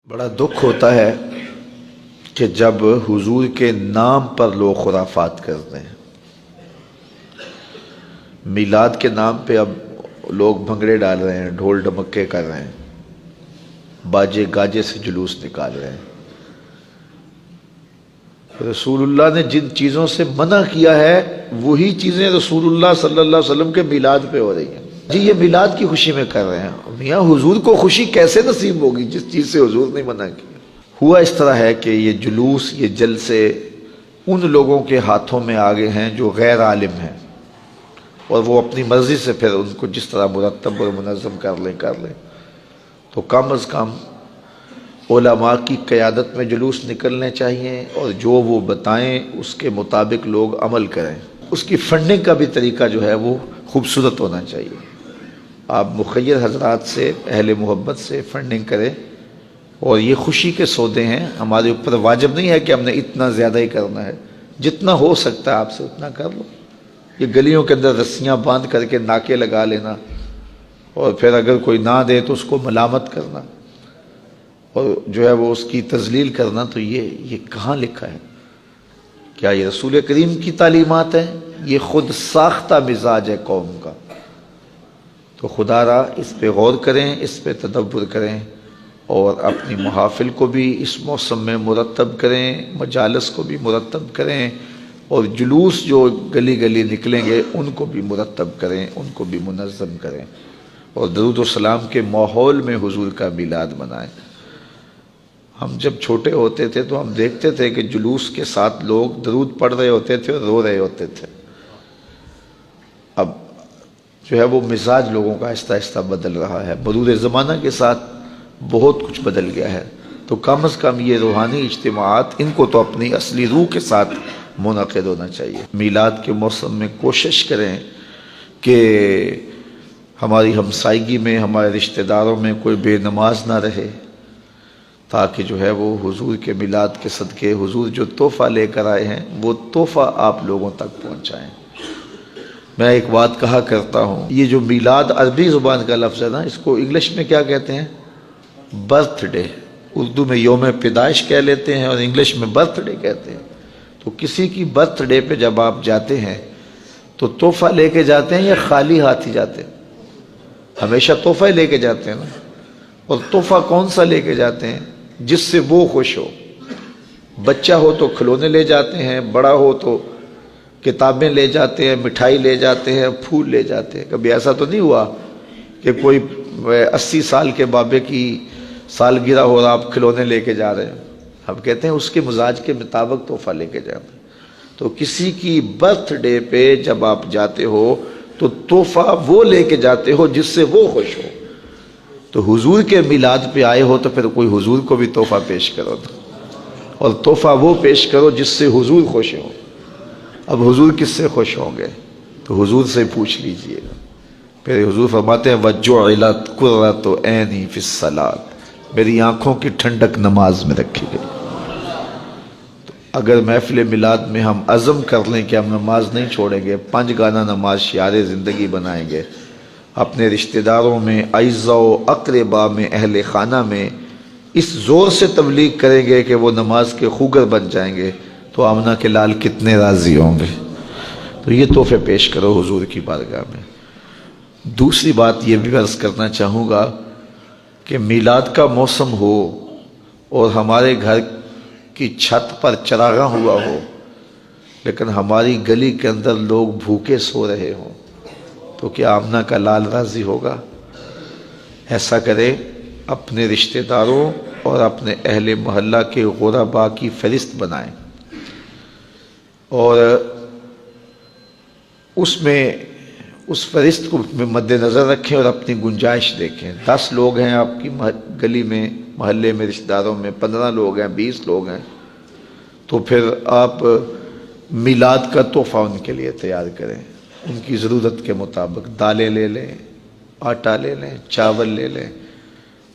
بڑا دکھ ہوتا ہے کہ جب حضور کے نام پر لوگ خرافات کرتے ہیں۔ میلاد کے نام پہ اب لوگ بھنگڑے ڈال رہے ہیں، ڈھول ڈمکے کر رہے ہیں، باجے گاجے سے جلوس نکال رہے ہیں۔ رسول اللہ نے جن چیزوں سے منع کیا ہے وہی چیزیں رسول اللہ صلی اللہ علیہ وسلم کے میلاد پہ ہو رہی ہیں۔ جی یہ میلاد کی خوشی میں کر رہے ہیں، میاں حضور کو خوشی کیسے نصیب ہوگی جس چیز سے حضور نے منع کی؟ ہوا اس طرح ہے کہ یہ جلوس، یہ جلسے ان لوگوں کے ہاتھوں میں آگے ہیں جو غیر عالم ہیں، اور وہ اپنی مرضی سے پھر ان کو جس طرح مرتب اور منظم کر لیں۔ تو کم از کم علماء کی قیادت میں جلوس نکلنے چاہیے، اور جو وہ بتائیں اس کے مطابق لوگ عمل کریں۔ اس کی فنڈنگ کا بھی طریقہ جو ہے وہ خوبصورت ہونا چاہیے۔ آپ مخیر حضرات سے، اہل محبت سے فنڈنگ کریں، اور یہ خوشی کے سودے ہیں، ہمارے اوپر واجب نہیں ہے کہ ہم نے اتنا زیادہ ہی کرنا ہے، جتنا ہو سکتا ہے آپ سے اتنا کر لو۔ یہ گلیوں کے اندر رسیاں باندھ کر کے ناکے لگا لینا، اور پھر اگر کوئی نہ دے تو اس کو ملامت کرنا، اور جو ہے وہ اس کی تذلیل کرنا، تو یہ کہاں لکھا ہے؟ کیا یہ رسول کریم کی تعلیمات ہیں؟ یہ خود ساختہ مزاج ہے قوم کا۔ تو خدا را اس پہ غور کریں، اس پہ تدبر کریں، اور اپنی محافل کو بھی اس موسم میں مرتب کریں، مجالس کو بھی مرتب کریں، اور جلوس جو گلی گلی نکلیں گے ان کو بھی مرتب کریں، ان کو بھی منظم کریں، اور درود و سلام کے ماحول میں حضور کا میلاد منائیں۔ ہم جب چھوٹے ہوتے تھے تو ہم دیکھتے تھے کہ جلوس کے ساتھ لوگ درود پڑھ رہے ہوتے تھے اور رو رہے ہوتے تھے۔ اب جو ہے وہ مزاج لوگوں کا آہستہ آہستہ بدل رہا ہے، مرور زمانہ کے ساتھ بہت کچھ بدل گیا ہے۔ تو کم از کم یہ روحانی اجتماعات، ان کو تو اپنی اصلی روح کے ساتھ منعقد ہونا چاہیے۔ میلاد کے موسم میں کوشش کریں کہ ہماری ہمسائیگی میں، ہمارے رشتہ داروں میں کوئی بے نماز نہ رہے، تاکہ جو ہے وہ حضور کے میلاد کے صدقے حضور جو تحفہ لے کر آئے ہیں وہ تحفہ آپ لوگوں تک پہنچائیں۔ میں ایک بات کہا کرتا ہوں، یہ جو میلاد عربی زبان کا لفظ ہے نا، اس کو انگلش میں کیا کہتے ہیں؟ Birth day. اردو میں یوم پیدائش کہہ لیتے ہیں اور انگلش میں برتھ ڈے کہتے ہیں۔ تو کسی کی برتھ ڈے پہ جب آپ جاتے ہیں تو تحفہ لے کے جاتے ہیں یا خالی ہاتھ ہی جاتے ہیں؟ ہمیشہ تحفہ ہی لے کے جاتے ہیں نا۔ اور تحفہ کون سا لے کے جاتے ہیں؟ جس سے وہ خوش ہو۔ بچہ ہو تو کھلونے لے جاتے ہیں، بڑا ہو تو کتابیں لے جاتے ہیں، مٹھائی لے جاتے ہیں، پھول لے جاتے ہیں۔ کبھی ایسا تو نہیں ہوا کہ کوئی 80 سال کے بابے کی سالگرہ ہو رہا آپ کھلونے لے کے جا رہے ہیں؟ ہم کہتے ہیں اس کے مزاج کے مطابق تحفہ لے کے جاتے ہیں۔ تو کسی کی برتھ ڈے پہ جب آپ جاتے ہو تو تحفہ وہ لے کے جاتے ہو جس سے وہ خوش ہو۔ تو حضور کے میلاد پہ آئے ہو تو پھر کوئی حضور کو بھی تحفہ پیش کرو، اور تحفہ وہ پیش کرو جس سے حضور خوش ہو۔ اب حضور کس سے خوش ہوں گے؟ تو حضور سے پوچھ لیجئے گا۔ پھر حضور فرماتے ہیں وَجُعِلَتْ قُرَّةُ عَيْنِي فِي الصَّلَاةِ، میری آنکھوں کی ٹھنڈک نماز میں رکھی گئی۔ تو اگر محفل میلاد میں ہم عزم کر لیں کہ ہم نماز نہیں چھوڑیں گے، 5 گانا نماز شعار زندگی بنائیں گے، اپنے رشتہ داروں میں، اعزاء و اقربا میں، اہل خانہ میں اس زور سے تبلیغ کریں گے کہ وہ نماز کے خوگر بن جائیں گے، تو آمنہ کے لال کتنے راضی ہوں گے۔ تو یہ تحفے پیش کرو حضور کی بارگاہ میں۔ دوسری بات یہ بھی عرض کرنا چاہوں گا کہ میلاد کا موسم ہو اور ہمارے گھر کی چھت پر چراغاں ہوا ہو، لیکن ہماری گلی کے اندر لوگ بھوکے سو رہے ہوں، تو کیا آمنہ کا لال راضی ہوگا؟ ایسا کرے، اپنے رشتہ داروں اور اپنے اہل محلہ کے غرباء کی فہرست بنائیں، اور اس فہرست کو مد نظر رکھیں اور اپنی گنجائش دیکھیں۔ 10 لوگ ہیں آپ کی گلی میں، محلے میں، رشتہ داروں میں، 15 لوگ ہیں، 20 لوگ ہیں، تو پھر آپ میلاد کا تحفہ ان کے لیے تیار کریں، ان کی ضرورت کے مطابق۔ دالیں لے لیں، آٹا لے لیں، چاول لے لیں،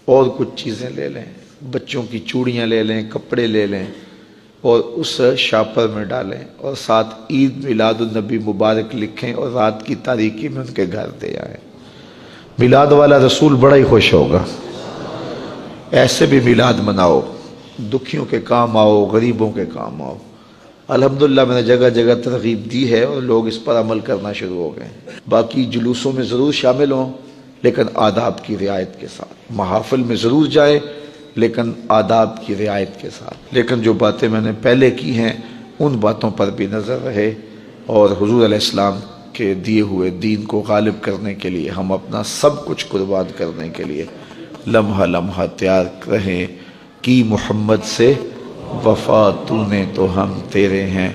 اور کچھ چیزیں لے لیں، بچوں کی چوڑیاں لے لیں، کپڑے لے لیں، اور اس شاپر میں ڈالیں، اور ساتھ عید میلاد النبی مبارک لکھیں، اور رات کی تاریکی میں ان کے گھر دے آئیں۔ میلاد والا رسول بڑا ہی خوش ہوگا۔ ایسے بھی میلاد مناؤ، دکھیوں کے کام آؤ، غریبوں کے کام آؤ۔ الحمدللہ میں نے جگہ جگہ ترغیب دی ہے اور لوگ اس پر عمل کرنا شروع ہو گئے ہیں۔ باقی جلوسوں میں ضرور شامل ہوں لیکن آداب کی رعایت کے ساتھ، محافل میں ضرور جائیں لیکن آداب کی رعایت کے ساتھ۔ لیکن جو باتیں میں نے پہلے کی ہیں ان باتوں پر بھی نظر رہے، اور حضور علیہ السلام کے دیے ہوئے دین کو غالب کرنے کے لیے ہم اپنا سب کچھ قربان کرنے کے لیے لمحہ لمحہ تیار رہیں۔ کی محمد سے وفا تو نے تو ہم تیرے ہیں،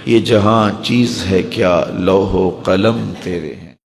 یہ جہاں چیز ہے کیا لوح و قلم تیرے ہیں۔